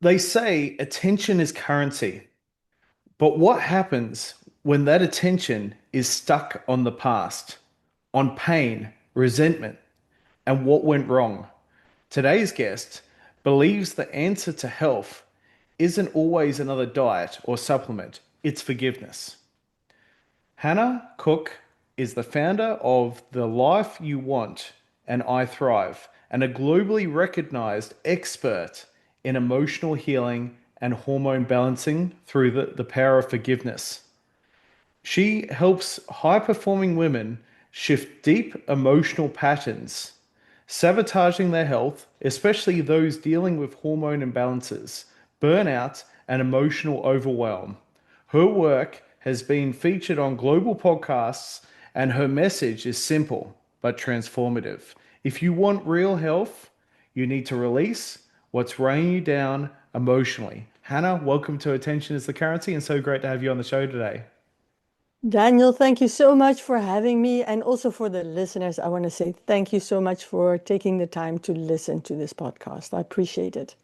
They say attention is currency, but what happens when that attention is stuck on the past, on pain, resentment, and what went wrong? Today's guest believes the answer to health isn't always another diet or supplement, it's forgiveness. Hannah Cook is the founder of The Life You Want and I Thrive, and a globally recognized expert in emotional healing and hormone balancing through the power of forgiveness. She helps high performing women shift deep emotional patterns, sabotaging their health, especially those dealing with hormone imbalances, burnout, and emotional overwhelm. Her work has been featured on global podcasts, and her message is simple but transformative. If you want real health, you need to release what's weighing you down emotionally. Hannah, welcome to Attention is the Currency, and so great to have you on the show today. Daniel, thank you so much for having me. And also for the listeners, I want to say thank you so much for taking the time to listen to this podcast. I appreciate it.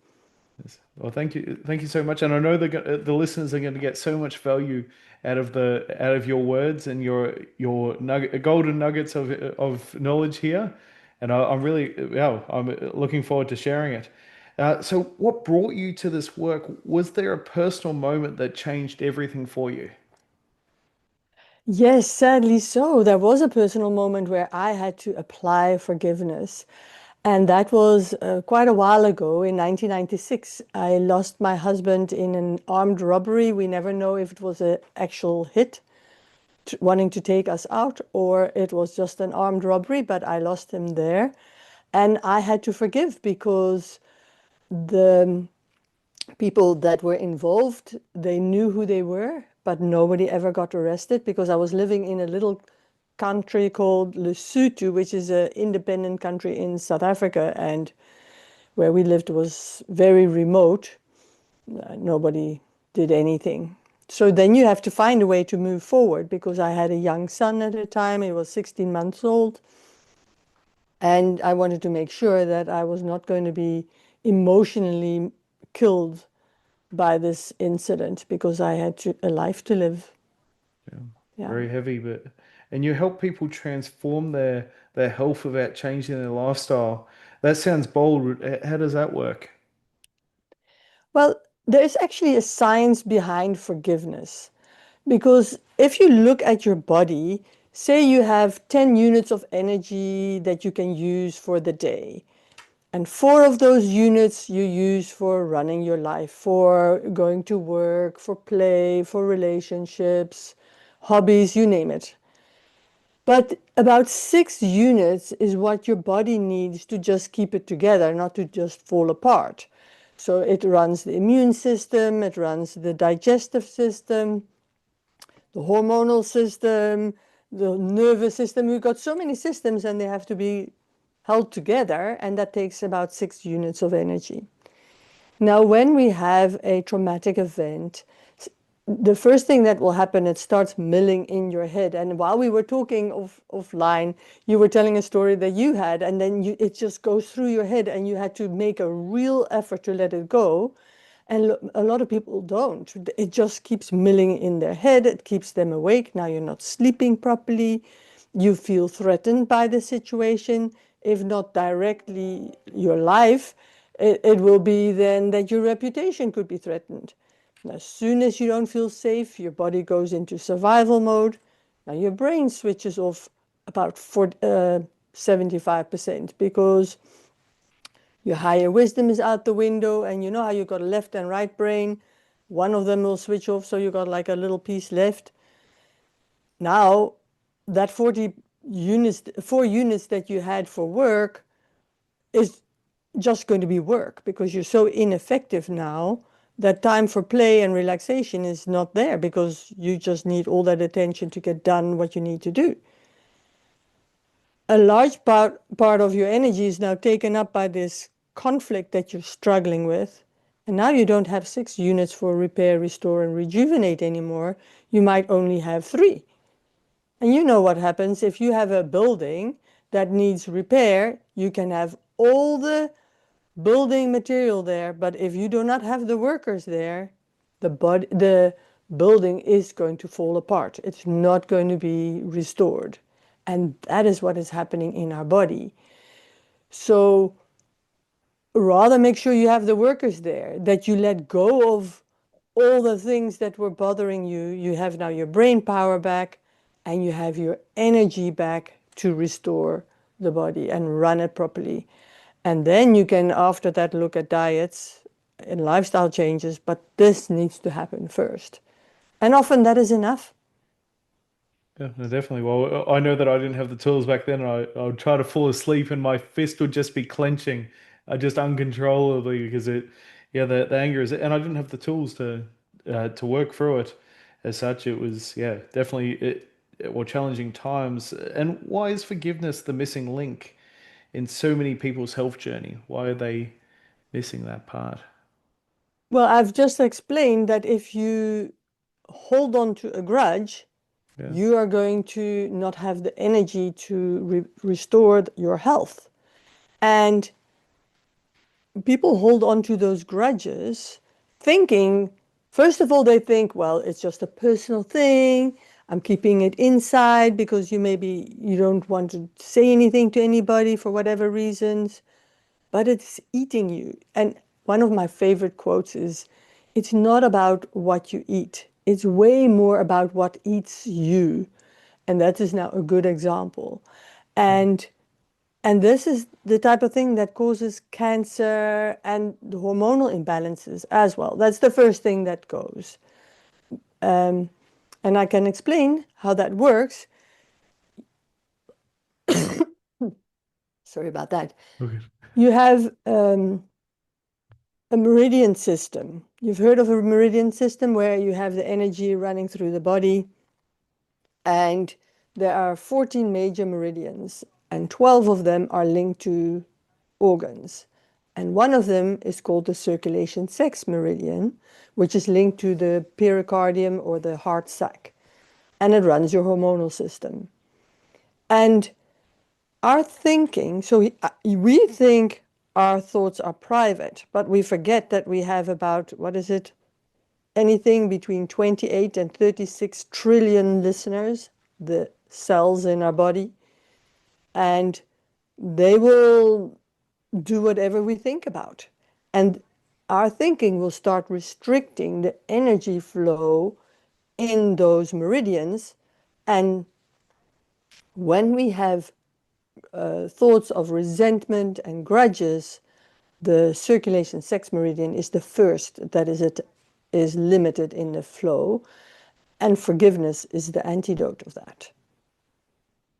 Yes. Well, thank you so much. And I know the listeners are going to get so much value out of your words and your golden nuggets of knowledge here. And I'm really, yeah, I'm looking forward to sharing it. So, what brought you to this work? Was there a personal moment that changed everything for you? Yes, sadly so. There was a personal moment where I had to apply forgiveness. And that was quite a while ago in 1996. I lost my husband in an armed robbery. We never know if it was an actual hit wanting to take us out or it was just an armed robbery, but I lost him there. And I had to forgive because the people that were involved, they knew who they were, but nobody ever got arrested because I was living in a little country called Lesotho, which is an independent country in South Africa, and where we lived was very remote. Nobody did anything. So then you have to find a way to move forward because I had a young son at the time. He was 16 months old. And I wanted to make sure that I was not going to be emotionally killed by this incident because I had a life to live. Yeah, Yeah. very heavy, but and you help people transform their health without changing their lifestyle. That sounds bold. How does that work? Well, there's actually a science behind forgiveness because if you look at your body, say you have 10 units of energy that you can use for the day, and four of those units you use for running your life, for going to work, for play, for relationships, hobbies, you name it. But about 6 units is what your body needs to just keep it together, not to just fall apart. So it runs the immune system, it runs the digestive system, the hormonal system, the nervous system. We've got so many systems and they have to be held together, and that takes about 6 units of energy. Now, when we have a traumatic event, the first thing that will happen, it starts milling in your head. And while we were talking offline, you were telling a story that you had, and then it just goes through your head, and you had to make a real effort to let it go. And a lot of people don't. It just keeps milling in their head. It keeps them awake. Now you're not sleeping properly. You feel threatened by the situation. If not directly your life, it will be then that your reputation could be threatened. As soon as you don't feel safe, your body goes into survival mode. Now your brain switches off about 75% because your higher wisdom is out the window, and you know how you got a left and right brain. One of them will switch off, so you got like a little piece left. Now, that 4 units that you had for work is just going to be work because you're so ineffective now that time for play and relaxation is not there because you just need all that attention to get done what you need to do. A large part of your energy is now taken up by this conflict that you're struggling with. And now you don't have 6 units for repair, restore, and rejuvenate anymore. You might only have 3. And you know what happens if you have a building that needs repair, you can have all the building material there, but if you do not have the workers there, the building is going to fall apart. It's not going to be restored. And that is what is happening in our body. So rather make sure you have the workers there, that you let go of all the things that were bothering you. You have now your brain power back and you have your energy back to restore the body and run it properly. And then you can, after that, look at diets and lifestyle changes, but this needs to happen first. And often that is enough. Yeah, no, definitely. Well, I know that I didn't have the tools back then. I would try to fall asleep and my fist would just be clenching, just uncontrollably because yeah, the anger is, and I didn't have the tools to work through it. As such, it was, yeah, definitely well, challenging times. And why is forgiveness the missing link in so many people's health journey? Why are they missing that part? Well, I've just explained that if you hold on to a grudge, Yeah. you are going to not have the energy to restore your health. And people hold on to those grudges thinking, first of all, they think, well, it's just a personal thing. I'm keeping it inside because you don't want to say anything to anybody for whatever reasons, but it's eating you. And one of my favorite quotes is, it's not about what you eat. It's way more about what eats you. And that is now a good example. Yeah. And and this is the type of thing that causes cancer and the hormonal imbalances as well. That's the first thing that goes. Um, and I can explain how that works. Sorry about that. Okay. You have a meridian system. You've heard of a meridian system where you have the energy running through the body, and there are 14 major meridians, and 12 of them are linked to organs. And one of them is called the circulation sex meridian, which is linked to the pericardium or the heart sac, and it runs your hormonal system. And our thinking, so we think our thoughts are private, but we forget that we have about, what is it, anything between 28 and 36 trillion listeners, the cells in our body, and they will do whatever we think about. And our thinking will start restricting the energy flow in those meridians. And when we have thoughts of resentment and grudges, the circulation sex meridian is the first that is limited in the flow. And forgiveness is the antidote of that.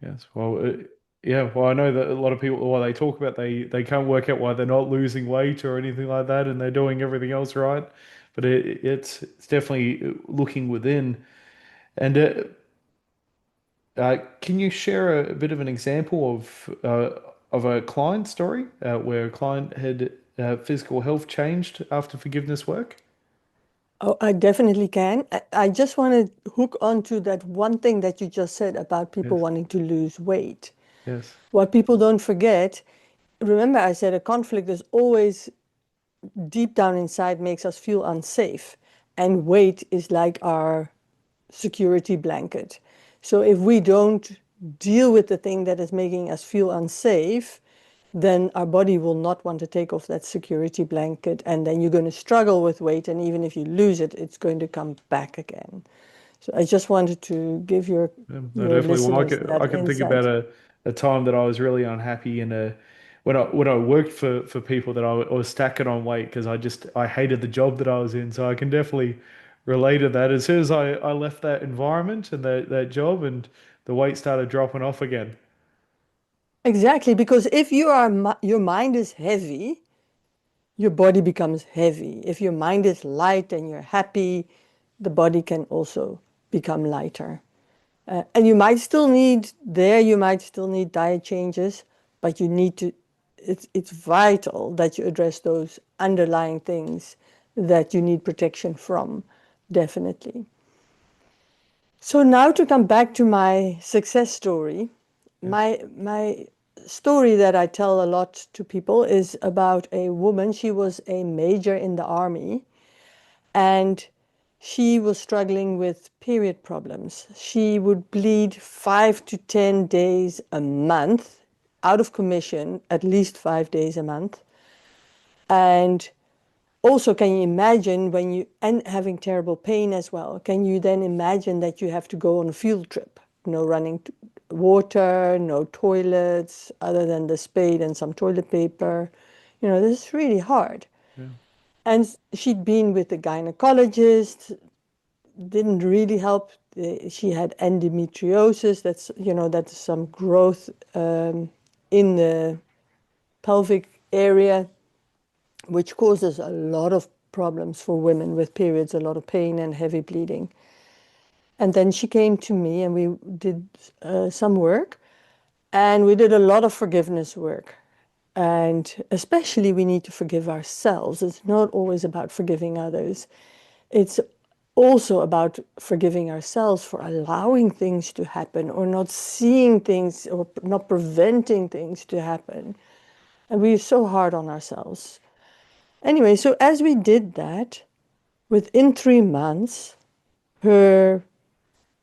Yes. Well, yeah. Well, I know that a lot of people, while they talk about they can't work out why they're not losing weight or anything like that, and they're doing everything else right. But it's definitely looking within. And can you share a bit of an example of a client story where a client had physical health changed after forgiveness work? Oh, I definitely can. I just want to hook onto that one thing that you just said about people Yes. wanting to lose weight. Yes. What people don't forget, remember I said a conflict is always deep down inside makes us feel unsafe. And weight is like our security blanket. So if we don't deal with the thing that is making us feel unsafe, then our body will not want to take off that security blanket. And then you're going to struggle with weight. And even if you lose it, it's going to come back again. So I just wanted to give No, your definitely. Well, listeners I that can think about insight. a time that I was really unhappy in a when I worked for people that I was stacking on weight because I hated the job that I was in. So I can definitely relate to that. As soon as I left that environment and that job and the weight started dropping off again. Exactly, because if your mind is heavy, your body becomes heavy. If your mind is light and you're happy, the body can also become lighter. And you might still need diet changes, but it's vital that you address those underlying things that you need protection from, definitely. So now to come back to my success story, Yes. my story that I tell a lot to people is about a woman. She was a major in the army, and she was struggling with period problems. She would bleed 5 to 10 days a month, out of commission, at least 5 days a month. And also, can you imagine when you, and having terrible pain as well, can you then imagine that you have to go on a field trip? No running water, no toilets, other than the spade and some toilet paper. This is really hard. Yeah. And she'd been with the gynecologist, didn't really help. She had endometriosis, that's some growth in the pelvic area, which causes a lot of problems for women with periods, a lot of pain and heavy bleeding. And then she came to me and we did some work, and we did a lot of forgiveness work. And especially, we need to forgive ourselves. It's not always about forgiving others. It's also about forgiving ourselves for allowing things to happen or not seeing things or not preventing things to happen. And we're so hard on ourselves. Anyway, so as we did that, within 3 months, her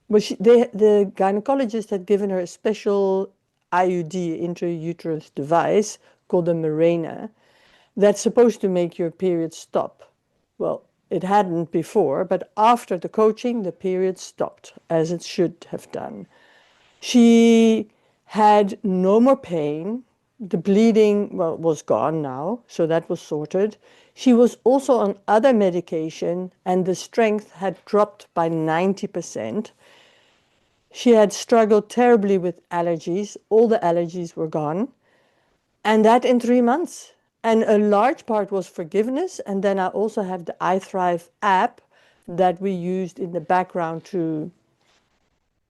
the gynecologist had given her a special IUD, intrauterine device, called a Mirena, that's supposed to make your period stop. Well, it hadn't before, but after the coaching, the period stopped, as it should have done. She had no more pain. The bleeding, well, was gone now, so that was sorted. She was also on other medication, and the strength had dropped by 90%. She had struggled terribly with allergies. All the allergies were gone. And that in 3 months. And a large part was forgiveness. And then I also have the I Thrive app that we used in the background to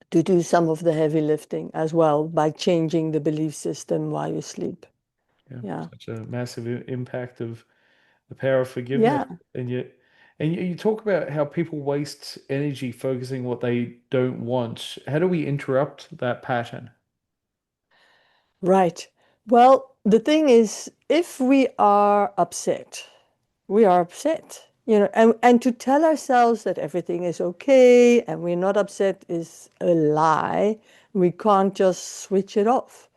do some of the heavy lifting as well by changing the belief system while you sleep. Yeah. Yeah. Such a massive impact of the power of forgiveness. Yeah. And yet, and you talk about how people waste energy focusing what they don't want. How do we interrupt that pattern? Right. Well, the thing is, if we are upset, we are upset, and to tell ourselves that everything is okay and we're not upset is a lie. We can't just switch it off.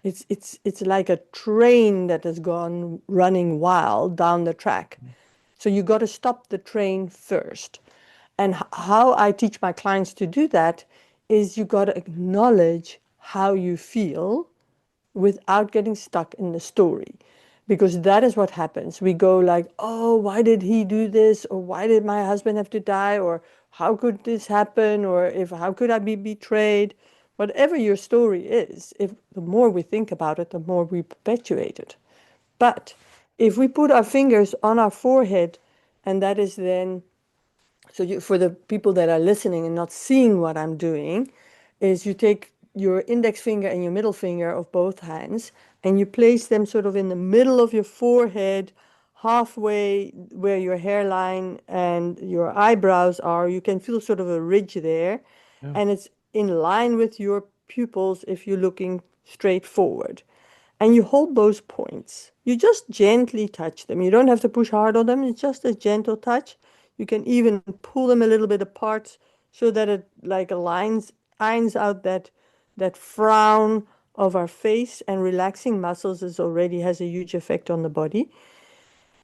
It's like a train that has gone running wild down the track. So you got to stop the train first. And how I teach my clients to do that is you got to acknowledge how you feel without getting stuck in the story. Because that is what happens. We go like, oh, why did he do this? Or why did my husband have to die? Or how could this happen? Or if how could I be betrayed? Whatever your story is, if the more we think about it, the more we perpetuate it. But if we put our fingers on our forehead, and that is then, for the people that are listening and not seeing what I'm doing, is you take your index finger and your middle finger of both hands and you place them sort of in the middle of your forehead, halfway where your hairline and your eyebrows are. You can feel sort of a ridge there, Yeah. and it's in line with your pupils if you're looking straight forward. And you hold those points. You just gently touch them. You don't have to push hard on them. It's just a gentle touch. You can even pull them a little bit apart so that it like irons out that frown of our face, and relaxing muscles is already has a huge effect on the body.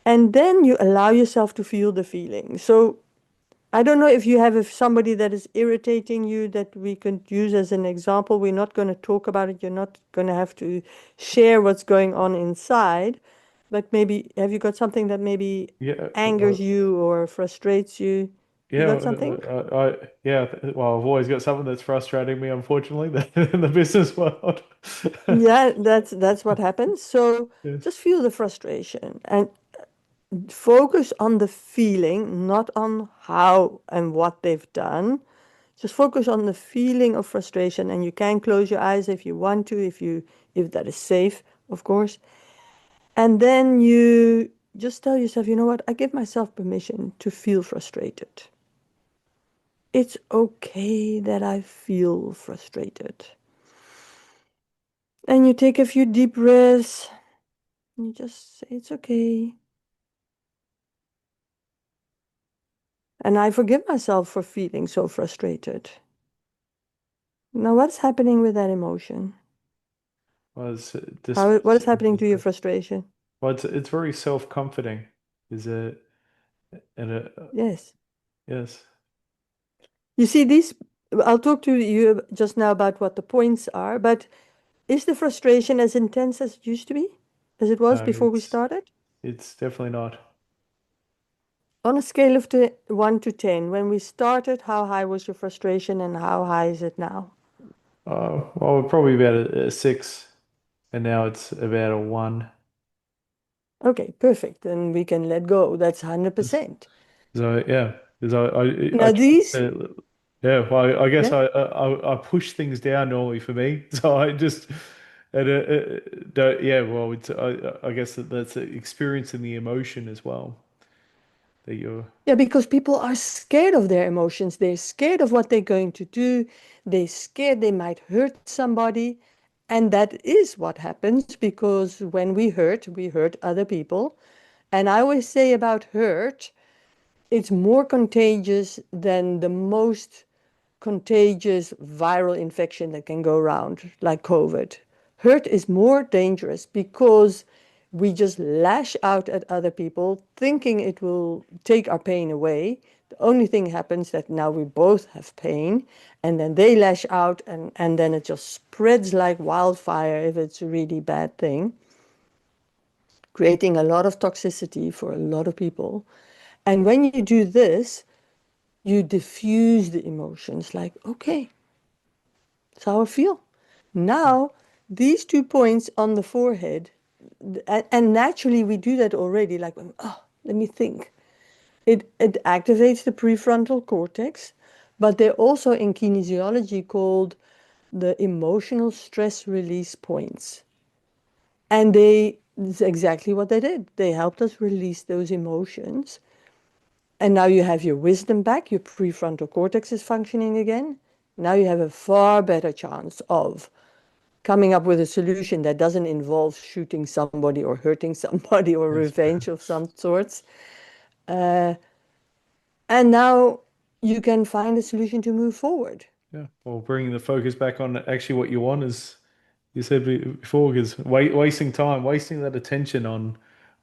And then you allow yourself to feel the feeling. So I don't know if you have if somebody that is irritating you that we could use as an example. We're not going to talk about it. You're not going to have to share what's going on inside. But maybe, have you got something that maybe Yeah. angers you or frustrates you? You Yeah, got something? yeah. Well, I've always got something that's frustrating me, unfortunately, in the business world. Yeah, that's what happens. So Yes. just feel the frustration and focus on the feeling, not on how and what they've done. Just focus on the feeling of frustration, and you can close your eyes if you want to, if that is safe, of course. And then you just tell yourself, you know what? I give myself permission to feel frustrated. It's okay that I feel frustrated. And you take a few deep breaths. And you just say, it's okay. And I forgive myself for feeling so frustrated. Now, what's happening with that emotion? Well, it's What is happening to your frustration? it's very self-comforting. Is it? And Yes. yes. You see, I'll talk to you just now about what the points are, but is the frustration as intense as it used to be, as it was No, before we started? it's definitely not. On a scale of 1 to 10, when we started, how high was your frustration and how high is it now? Well, we're probably about a six, and now it's about a one. Okay, perfect. Then we can let go. That's 100%. So yeah, because I Now, yeah. Well, I guess yeah, I push things down normally for me. So I just and don't, yeah. Well, it's I guess that's experiencing the emotion as well that you're. yeah, because people are scared of their emotions. They're scared of what they're going to do. They're scared they might hurt somebody. And that is what happens because when we hurt other people. And I always say about hurt, it's more contagious than the most contagious viral infection that can go around, like COVID. Hurt is more dangerous because we just lash out at other people, thinking it will take our pain away. The only thing happens that now we both have pain, and then they lash out, and then it just spreads like wildfire if it's a really bad thing, creating a lot of toxicity for a lot of people. And when you do this, you diffuse the emotions like, okay, that's how I feel. Now, these 2 points on the forehead, and naturally we do that already, like, oh, let me think. It activates the prefrontal cortex, but they're also in kinesiology called the emotional stress release points. And it's exactly what they did. They helped us release those emotions. And now you have your wisdom back, your prefrontal cortex is functioning again. Now you have a far better chance of coming up with a solution that doesn't involve shooting somebody or hurting somebody or Yes. revenge of some sorts. Uh, and now you can find a solution to move forward. Yeah. Well, bringing the focus back on actually what you want is you said before, because wasting time, wasting that attention on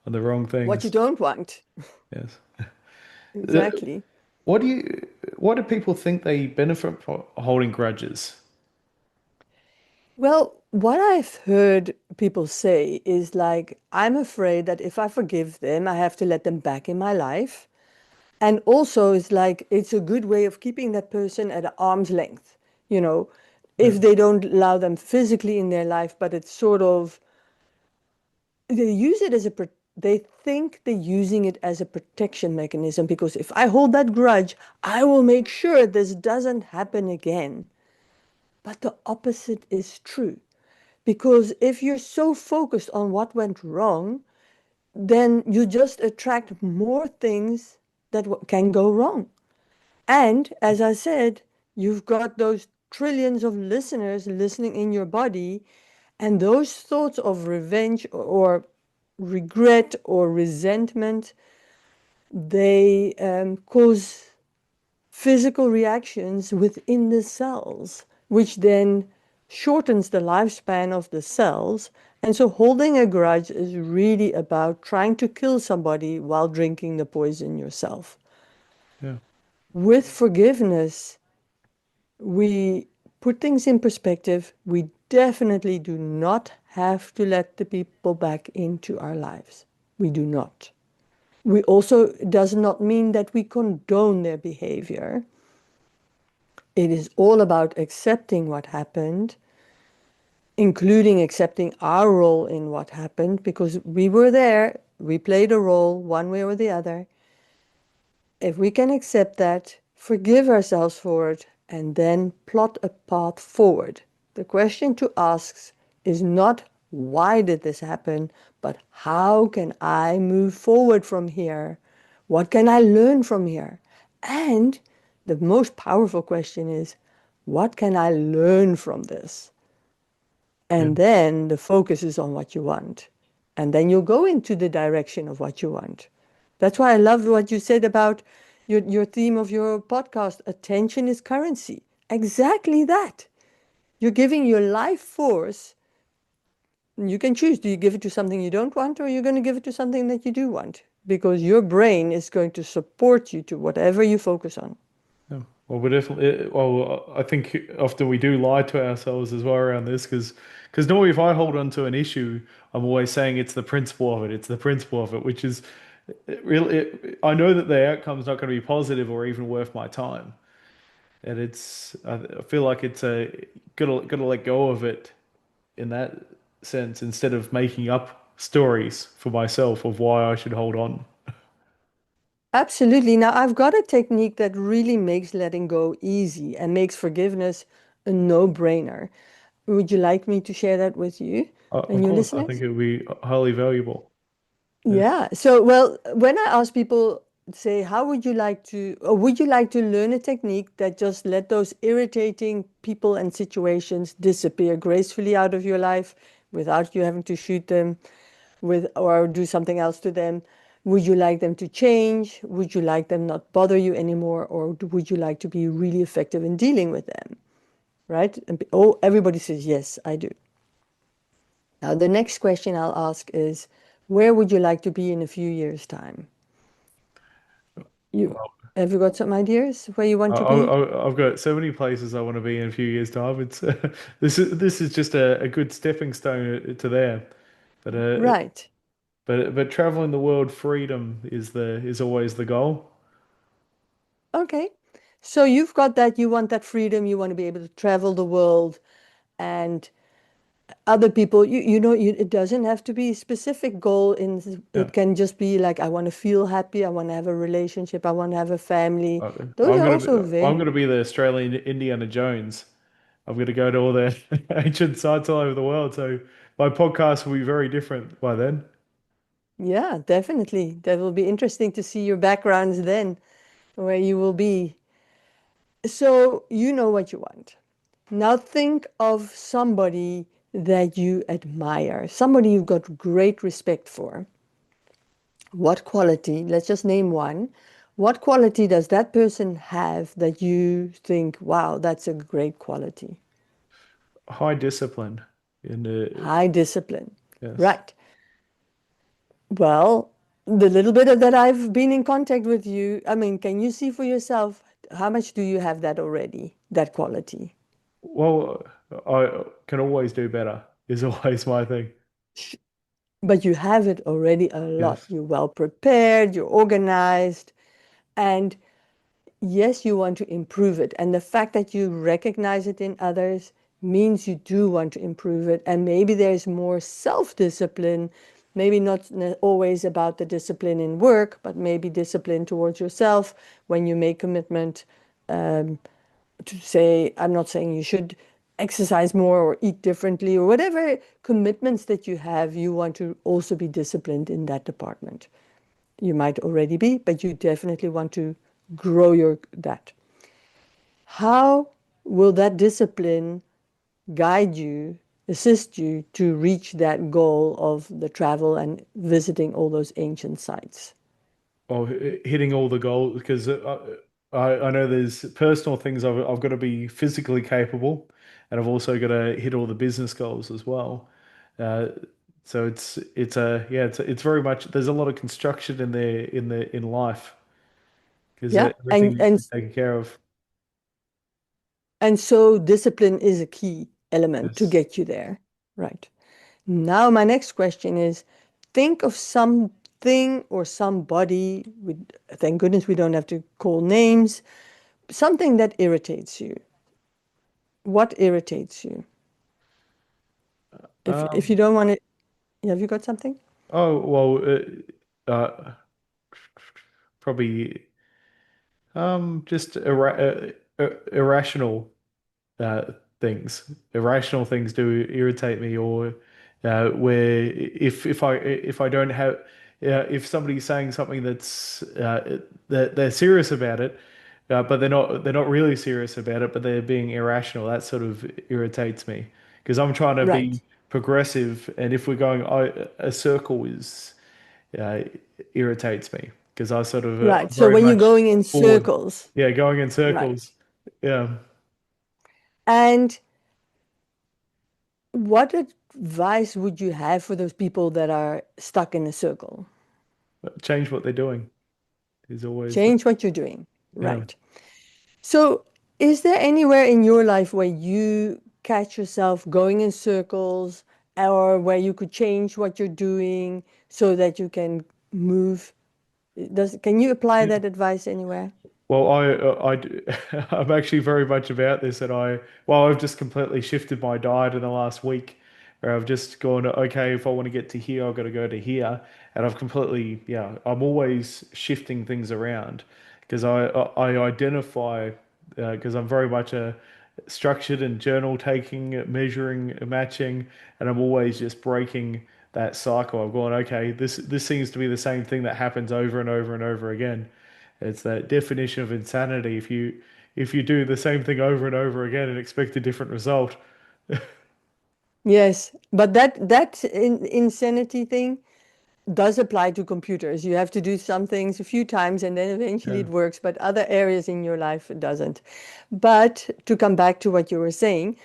the wrong What you things. don't want. Yes. Uh, Exactly. What do you, what do people think they benefit from holding grudges? Well, what I've heard people say is like, I'm afraid that if I forgive them, I have to let them back in my life. And also, it's like, it's a good way of keeping that person at arm's length, you know, Yeah. if they don't allow them physically in their life, but it's sort of, they use it as they think they're using it as a protection mechanism because if I hold that grudge, I will make sure this doesn't happen again. But the opposite is true. Because if you're so focused on what went wrong, then you just attract more things that can go wrong. And as I said, you've got those trillions of listeners listening in your body, and those thoughts of revenge or regret or resentment, they cause physical reactions within the cells, which then shortens the lifespan of the cells. And so holding a grudge is really about trying to kill somebody while drinking the poison yourself. Yeah. With forgiveness, we put things in perspective. We definitely do not have to let the people back into our lives. We do not. We also does not mean that we condone their behavior. It is all about accepting what happened, including accepting our role in what happened, because we were there, we played a role one way or the other. If we can accept that, forgive ourselves for it, and then plot a path forward. The question to ask is not why did this happen, but how can I move forward from here? What can I learn from here? And the most powerful question is, what can I learn from this? Yeah. And then the focus is on what you want. And then you'll go into the direction of what you want. That's why I love what you said about your theme of your podcast. Attention is currency. Exactly that. You're giving your life force. You can choose. Do you give it to something you don't want, or you're going to give it to something that you do want? Because your brain is going to support you to whatever you focus on. Yeah. Well, we definitely. Well, I think often we do lie to ourselves as well around this because normally if I hold on to an issue, I'm always saying it's the principle of it. It's the principle of it, which is really. I know that the outcome's not going to be positive or even worth my time, and I feel like it's a gotta let go of it in that sense instead of making up stories for myself of why I should hold on. Absolutely. Now, I've got a technique that really makes letting go easy and makes forgiveness a no-brainer. Would you like me to share that with you and Of your course, I think listeners? it would be highly valuable. Yes. Yeah. So, well, when I ask people, say, how would you like to, or would you like to learn a technique that just let those irritating people and situations disappear gracefully out of your life without you having to shoot them with or do something else to them? Would you like them to change? Would you like them not bother you anymore? Or would you like to be really effective in dealing with them? Right? And oh, everybody says, yes, I do. Now, the next question I'll ask is, where would you like to be in a few years' time? You Well, have you got some ideas where you want to be? I've got so many places I want to be in a few years' time. It's this is just a good stepping stone to there. But Right. but traveling the world freedom is always the goal. Okay. So you've got that, you want that freedom, you want to be able to travel the world and other people, it doesn't have to be a specific goal in Yeah. it can just be like I want to feel happy, I want to have a relationship, I want to have a family. Those I'm are gonna be also I'm very, gonna be the Australian Indiana Jones. I'm gonna go to all the ancient sites all over the world. So my podcast will be very different by then. yeah, definitely. That will be interesting to see your backgrounds then, where you will be. So you know what you want. Now think of somebody that you admire, somebody you've got great respect for. What quality, let's just name one, what quality does that person have that you think, wow, that's a great quality? High discipline in the High discipline. yes. Right. Well, the little bit of that I've been in contact with you, I mean, can you see for yourself how much do you have that already, that quality? Well, I can always do better is always my thing. But you have it already a lot. Yes. You're well prepared, you're organized, and yes, you want to improve it. And the fact that you recognize it in others means you do want to improve it. And maybe there's more self-discipline, maybe not always about the discipline in work, but maybe discipline towards yourself when you make commitment to say, I'm not saying you should exercise more or eat differently or whatever commitments that you have, you want to also be disciplined in that department. You might already be, but you definitely want to grow your that. How will that discipline guide you, assist you to reach that goal of the travel and visiting all those ancient sites? Or hitting all the goals because I know there's personal things I've got to be physically capable, and I've also got to hit all the business goals as well. Uh, so it's a yeah it's very much there's a lot of construction in there in life because Yeah, everything needs to be taken care of. and so discipline is a key element to Yes. get you there. Right. Now, my next question is think of something or somebody, thank goodness we don't have to call names, something that irritates you. What irritates you? If you Um. don't want it, have you got something? Oh well. Probably just irrational things. Irrational things do irritate me, or where if I don't have if somebody's saying something that they're serious about it, but they're not really serious about it, but they're being irrational. That sort of irritates me because I'm trying to be Right. progressive, and if we're going, a circle is uh, irritates me because I sort of Right. I'm So very when you're much going in forward. circles, Yeah, going in right. circles. Yeah, And what advice would you have for those people that are stuck in a circle? change what they're doing is always the Change what you're doing. yeah. Right. So, is there anywhere in your life where you catch yourself going in circles or where you could change what you're doing so that you can move? Can you apply Yeah. that advice anywhere? Well, I'm actually very much about this, and I've just completely shifted my diet in the last week, where I've just gone, okay, if I want to get to here, I've got to go to here, and I've completely, yeah, I'm always shifting things around because I identify because I'm very much a structured and journal taking, measuring, matching, and I'm always just breaking that cycle. I've gone, okay, this seems to be the same thing that happens over and over and over again. It's that definition of insanity. If you do the same thing over and over again and expect a different result. Yes, but that insanity thing does apply to computers. You have to do some things a few times and then eventually Yeah, it works, but other areas in your life it doesn't. But to come back to what you were saying,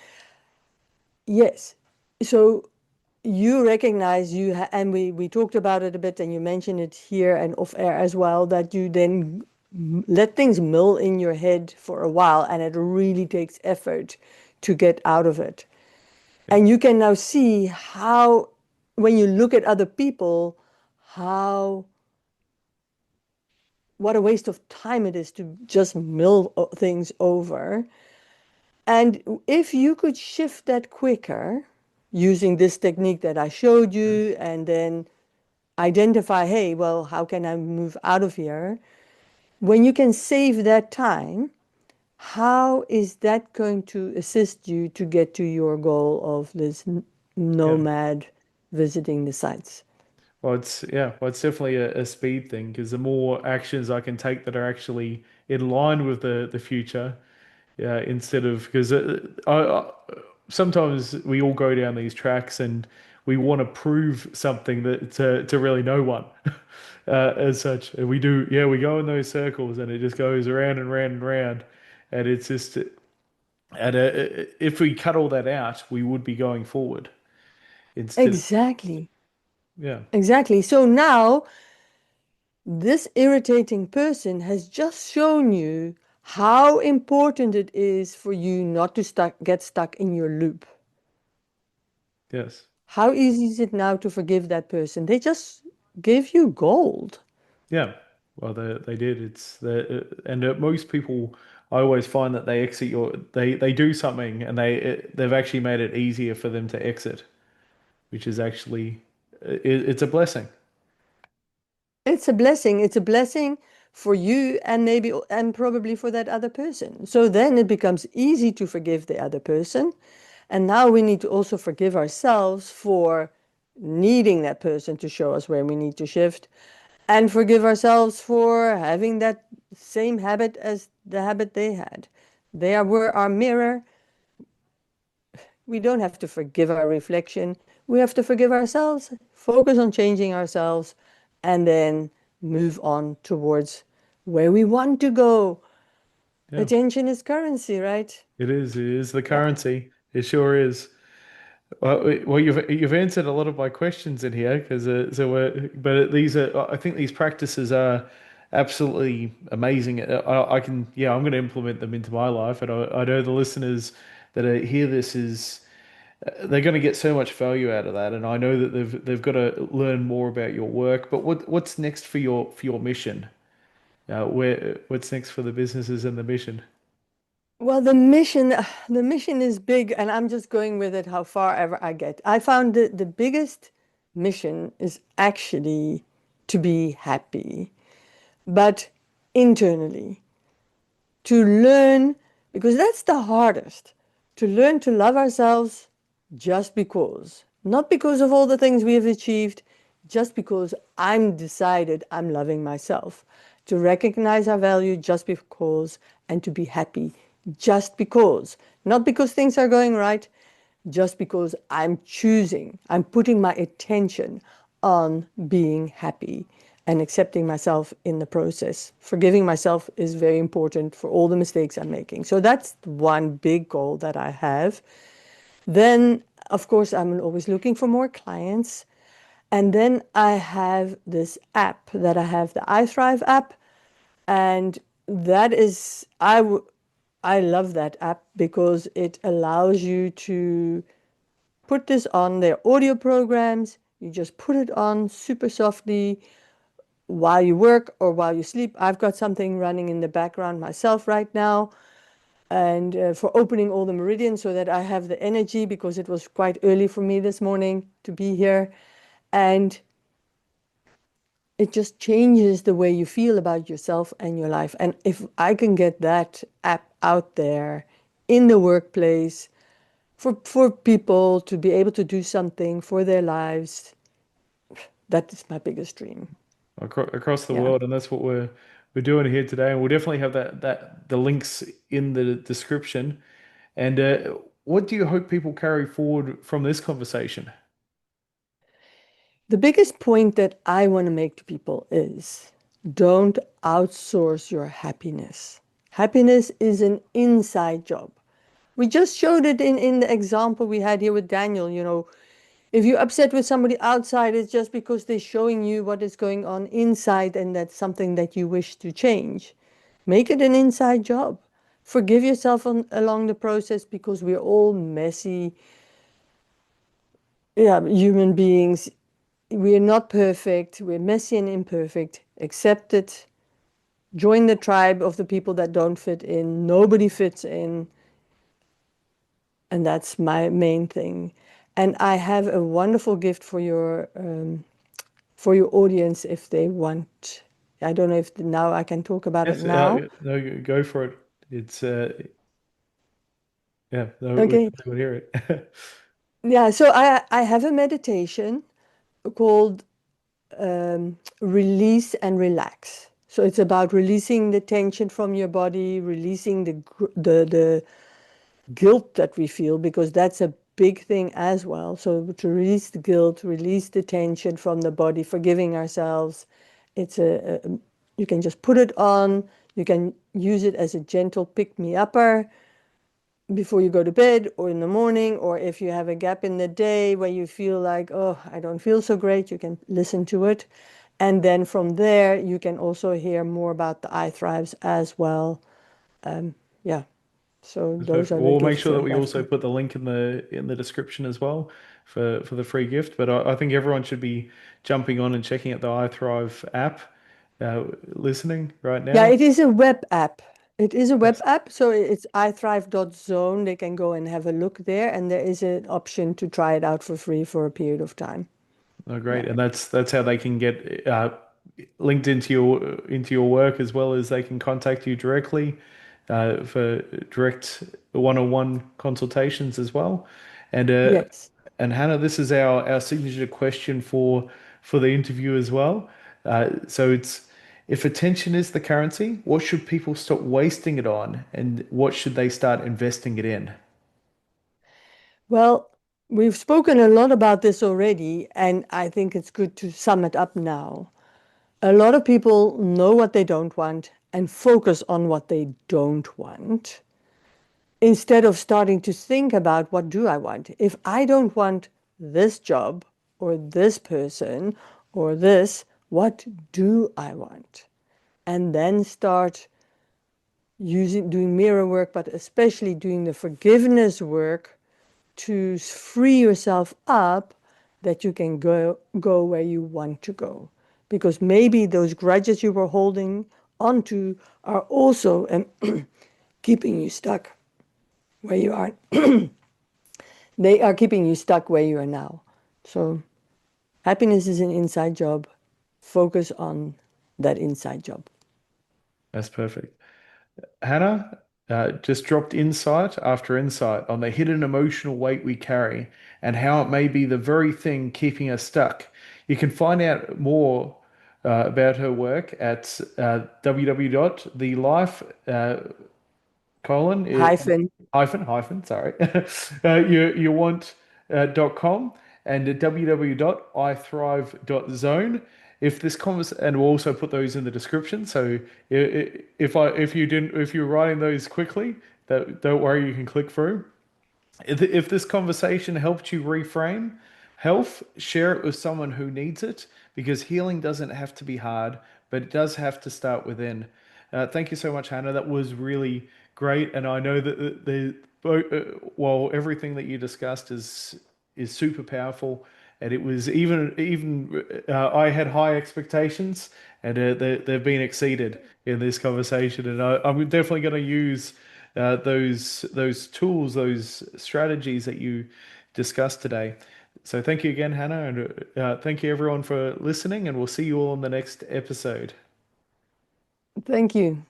yes. So you recognize and we talked about it a bit, and you mentioned it here and off air as well, that you then let things mill in your head for a while, and it really takes effort to get out of it. yeah, And you can now see how, when you look at other people, how what a waste of time it is to just mill things over. And if you could shift that quicker using this technique that I showed you, and then identify, hey, well, how can I move out of here? When you can save that time, how is that going to assist you to get to your goal of this yeah. nomad visiting the sites? Well, it's definitely a speed thing because the more actions I can take that are actually in line with the future, yeah, instead of because sometimes we all go down these tracks and we want to prove something that to really no one, as such. And we do, yeah, we go in those circles and it just goes around and round and round, and it's just if we cut all that out, we would be going forward instead of Exactly. yeah, Exactly. So now this irritating person has just shown you how important it is for you not to get stuck in your loop. yes. How easy is it now to forgive that person? They just gave you gold. Yeah, well, they did. It's the and most people, I always find that they exit they do something and they've actually made it easier for them to exit, which is actually it's a blessing. It's a blessing. It's a blessing for you and maybe and probably for that other person. So then it becomes easy to forgive the other person. And now we need to also forgive ourselves for needing that person to show us where we need to shift, and forgive ourselves for having that same habit as the habit they had. Were our mirror. We don't have to forgive our reflection. We have to forgive ourselves, focus on changing ourselves, and then move on towards where we want to go. Yeah, Attention is currency, right? it is. It is the Yeah. currency. It sure is. Well, you've answered a lot of my questions in here because but these are I think these practices are absolutely amazing. I can yeah I'm going to implement them into my life, and I know the listeners that hear this is they're going to get so much value out of that, and I know that they've got to learn more about your work. But what's next for your mission? What's next for the businesses and the mission? Well, the mission is big, and I'm just going with it how far ever I get. I found the biggest mission is actually to be happy, but internally. To learn, because that's the hardest, to learn to love ourselves just because, not because of all the things we have achieved, just because I'm decided I'm loving myself. To recognize our value just because, and to be happy just because, not because things are going right, just because I'm choosing, I'm putting my attention on being happy and accepting myself in the process. Forgiving myself is very important for all the mistakes I'm making. So that's one big goal that I have. Then, of course, I'm always looking for more clients. And then I have this app that I have, the iThrive app, and that is I love that app because it allows you to put this on their audio programs. You just put it on super softly while you work or while you sleep. I've got something running in the background myself right now, and for opening all the meridians so that I have the energy because it was quite early for me this morning to be here. And it just changes the way you feel about yourself and your life. And if I can get that app out there in the workplace for people to be able to do something for their lives, that is my biggest dream. Across the Yeah. world, and that's what we're doing here today. And we'll definitely have that the links in the description. And what do you hope people carry forward from this conversation? The biggest point that I want to make to people is don't outsource your happiness. Happiness is an inside job. We just showed it in the example we had here with Daniel. If you're upset with somebody outside, it's just because they're showing you what is going on inside, and that's something that you wish to change. Make it an inside job. Forgive yourself along the process because we're all messy, yeah, human beings. We're not perfect. We're messy and imperfect. Accept it. Join the tribe of the people that don't fit in. Nobody fits in. And that's my main thing. And I have a wonderful gift for your audience if they want. I don't know if now I can talk about it Yes, now. no, go for it. It's yeah, no, we Okay. definitely would hear it. Yeah, so I have a meditation called Release and Relax. So it's about releasing the tension from your body, releasing the guilt that we feel, because that's a big thing as well. So to release the guilt, release the tension from the body, forgiving ourselves. It's you can just put it on. You can use it as a gentle pick me upper before you go to bed or in the morning, or if you have a gap in the day where you feel like, oh, I don't feel so great, you can listen to it. And then from there, you can also hear more about the eye thrives as well. Yeah, so That's those perfect. are Well, the we'll make gifts sure that that we I've also got. put the link in the description as well for the free gift. But I think everyone should be jumping on and checking out the iThrive app, listening right Yeah, now. it is a web app. It is a web That's app, so it's iThrive.zone. They can go and have a look there, and there is an option to try it out for free for a period of time. oh, Yeah. great, and that's how they can get linked into your work as well as they can contact you directly for direct one-on-one consultations as well. And Yes. Hannah, this is our signature question for the interview as well. So it's if attention is the currency, what should people stop wasting it on, and what should they start investing it in? Well, we've spoken a lot about this already, and I think it's good to sum it up now. A lot of people know what they don't want and focus on what they don't want instead of starting to think about what do I want? If I don't want this job or this person or this, what do I want? And then start doing mirror work, but especially doing the forgiveness work to free yourself up that you can go where you want to go. Because maybe those grudges you were holding onto are also keeping you stuck where you are. They are keeping you stuck where you are now. So happiness is an inside job. Focus on that inside job. That's perfect. Hannah just dropped insight after insight on the hidden emotional weight we carry and how it may be the very thing keeping us stuck. You can find out more about her work at www.thelife colon hyphen. hyphen sorry you want .com and www.ithrive.zone. If this convers and we'll also put those in the description. So if you're writing those quickly, don't worry, you can click through. If this conversation helped you reframe health, share it with someone who needs it because healing doesn't have to be hard, but it does have to start within. Thank you so much, Hannah. That was really great, and I know that well, everything that you discussed is super powerful, and it was even I had high expectations, and they've been exceeded in this conversation, and I'm definitely going to use those tools, those strategies that you discussed today. So thank you again, Hannah, and thank you everyone for listening, and we'll see you all in the next episode. Thank you.